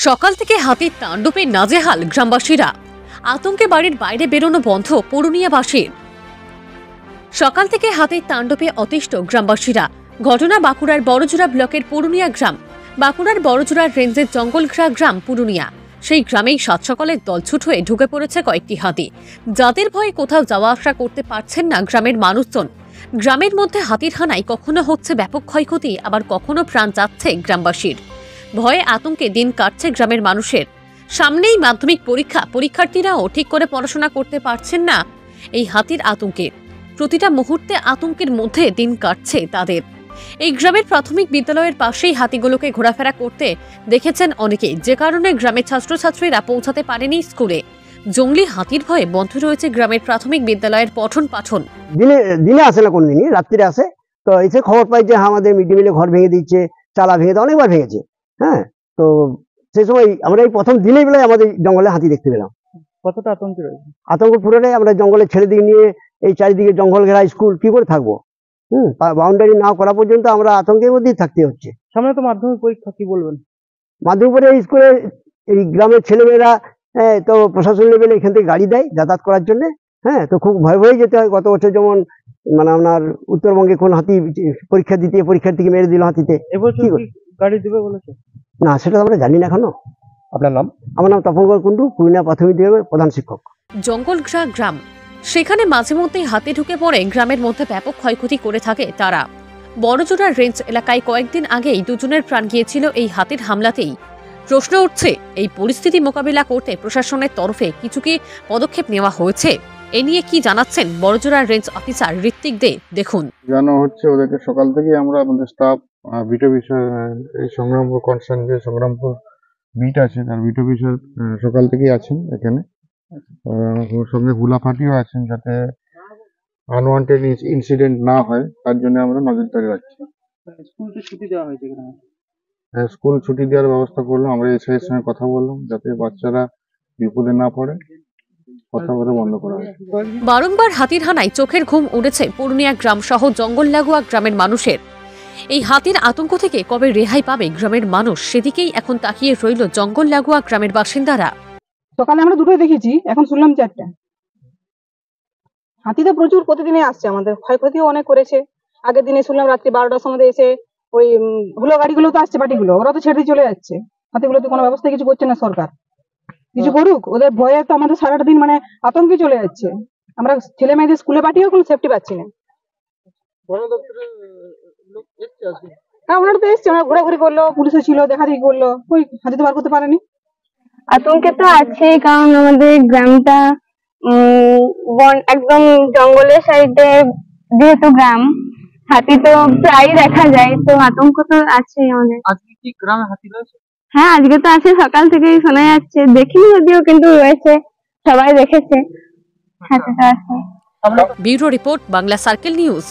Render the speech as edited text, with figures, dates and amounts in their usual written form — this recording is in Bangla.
সকাল থেকে হাতির তাণ্ডবে নাজেহাল গ্রামবাসীরা, আতঙ্কে বাড়ির বাইরে বেরোনো বন্ধ পুরুনিয়াবাসীর। সকাল থেকে হাতির তাণ্ডবে অতিষ্ঠ গ্রামবাসীরা। ঘটনা বাঁকুড়ার বড়জোড়া ব্লকের পুরুনিয়া গ্রাম। বাঁকুড়ার বড়জোড়া রেঞ্জের জঙ্গলঘেরা গ্রাম পুরুনিয়া। সেই গ্রামেই সাত সকালে দলছুট হয়ে ঢুকে পড়েছে কয়েকটি হাতি, যাদের ভয়ে কোথাও যাওয়া আসা করতে পারছেন না গ্রামের মানুষজন। গ্রামের মধ্যে হাতির হানায় কখনো হচ্ছে ব্যাপক ক্ষয়ক্ষতি, আবার কখনো প্রাণ যাচ্ছে গ্রামবাসীর। ভয়ে আতঙ্কে দিন কাটছে গ্রামের মানুষের। সামনেই মাধ্যমিক পরীক্ষা, পরীক্ষার্থীরাও ঠিক করে পড়াশোনা করতে পারছেন না এই হাতির আতঙ্কে। প্রতিটা মুহূর্তে আতঙ্কের মধ্যে দিন কাটছে তাদের। এই গ্রামের প্রাথমিক বিদ্যালয়ের পাশেই হাতিগুলোকে ঘোরাফেরা করতে দেখেছেন অনেকেই, যে কারণে গ্রামের ছাত্রছাত্রীরা পৌঁছাতে পারেনি স্কুলে। জঙ্গলি হাতির ভয়ে বন্ধ রয়েছে গ্রামের প্রাথমিক বিদ্যালয়ের পঠন পাঠন। দিনে আসে না, কোনদিনই রাত্রিরে আসে। তো এসে খবর পাই যে আমাদের মিড ডে মিলে ঘর ভেঙে দিচ্ছে, চালা ভেঙে দেয়, অনেকবার ভেঙেছে। হ্যাঁ, তো সেই সময় আমরা এই প্রথম দিনের বেলায় আমাদের জঙ্গলে হাতি দেখতে পেলাম। কতটা আতঙ্ক রয়েছে? আতঙ্ক পুরোটাই। আমরা জঙ্গলে ছেড়ে দিয়ে নিয়ে এই চারিদিকে জঙ্গল ঘেরা স্কুল কি করে থাকবো? বাউন্ডারি না করা পর্যন্ত আমরা আতঙ্কের মধ্যেই থাকতে হচ্ছে। সামনে তো মাধ্যমিক পরীক্ষা, কি বলবেন? মাধ্যমিক পরীক্ষা স্কুলে এই গ্রামের ছেলেমেয়েরা তো প্রশাসন লেভেলে এখান থেকে গাড়ি দেয় যাতায়াত করার জন্য। হ্যাঁ, তো খুব ভয় ভয়ে যেতে হয়। গত বছর যেমন মানে আপনার উত্তরবঙ্গে কোন হাতি পরীক্ষা দিতে পরীক্ষার্থীকে মেরে দিল হাতিতে। এবছর গাড়ি দিবে বলেছে? না, সেটা আমরা জানি না এখনো। আপনার নাম? আমার নাম তপনগড় কুন্ডু, পুরুলিয়া প্রাথমিক বিদ্যালয়ের প্রধান শিক্ষক। জঙ্গলঘেরা গ্রাম, সেখানে মাঝে মধ্যেই হাতি ঢুকে পড়ে গ্রামের মধ্যে ব্যাপক ক্ষয়ক্ষতি করে থাকে তারা। বড়জোড়া রেঞ্জ এলাকায় কয়েকদিন আগেই দুজনের প্রাণ গিয়েছিল এই হাতির হামলাতেই। প্রশ্ন উঠছে, এই পরিস্থিতি মোকাবিলা করতে প্রশাসনের তরফে কিছু কি পদক্ষেপ নেওয়া হয়েছে? এ নিয়ে কি জানাচ্ছেন বড়জোড়া রেঞ্জ অফিসার ঋত্বিক দে, দেখুন। জানা হচ্ছে ওদেরকে সকাল থেকে আমরা আমাদের স্টাফ বিট অফিসার, এই সংগ্রামপুর কনসার্ন যে সংগ্রামপুর বিট আছে তার বিট অফিসার সকাল থেকেই আছেন এখানে। ওর সঙ্গে হুলাফাটিও আছেন, যাতে আনওয়ান্টেড ইনসিডেন্ট না হয় তার জন্য আমরা নজরদারি রাখছি। স্কুল তো ছুটি দেওয়া হয়েছে? হ্যাঁ, স্কুল ছুটি দেওয়ার ব্যবস্থা করলাম। আমরা এসআই এর সঙ্গে কথা বললাম যাতে বাচ্চারা বিপদে না পড়ে, কথা বলে বন্ধ করা হয়। বারংবার হাতির হানায় চোখের ঘুম উড়েছে পুরুনিয়া গ্রাম সহ জঙ্গল লাগোয়া গ্রামের মানুষের। এই হাতির আতঙ্ক থেকে কবে রেহাই পাবে গ্রামের মানুষ, সেদিকেই এখন তাকিয়ে রইল জঙ্গল লাগোয়া গ্রামের বাসিন্দারা। সকালে আমরা দুটোই দেখেছি, এখন শুনলাম 4টা। হাতি তো প্রচুর প্রতিদিনই আসছে, আমাদের ক্ষয়ক্ষতিও অনেক করেছে। আগের দিনে শুনলাম রাত্রি 12টার সময় এসে ওই হুলো গাড়িগুলো তো আসছে, পার্টিগুলো, ওরা তো ছেড়ে চলে যাচ্ছে। হাতিগুলো তো কোনো ব্যবস্থা কিছু করছে না সরকার। কিছু করুক, ওদের ভয়ে তো আমাদের সারাটা দিন মানে আতঙ্কে চলে যাচ্ছে। আমরা ছেলে মেয়েদের স্কুলে পাঠিয়েও কোনো সেফটি পাচ্ছি না। হ্যাঁ, ওনারা তো এসছে, ওনারা ঘোরাঘুরি করলো, পুলিশও ছিল, দেখাদেখি করলো, ওই হাতি তো বার করতে পারেনি। আতঙ্কে তো আছে, কারণ আমাদের গ্রামটা একদম জঙ্গলের সাইডে যেহেতু গ্রাম, হাতি তো প্রায় দেখা যায়, তো আতঙ্ক তো আছে আমাদের। আজকে কি গ্রামে হাতি রয়েছে? হ্যাঁ, আজকে তো আছে, সকাল থেকেই শোনা যাচ্ছে, দেখিনি যদিও, কিন্তু রয়েছে, সবাই দেখেছে হাতিটা আছে। Bureau report, Bangla circle news.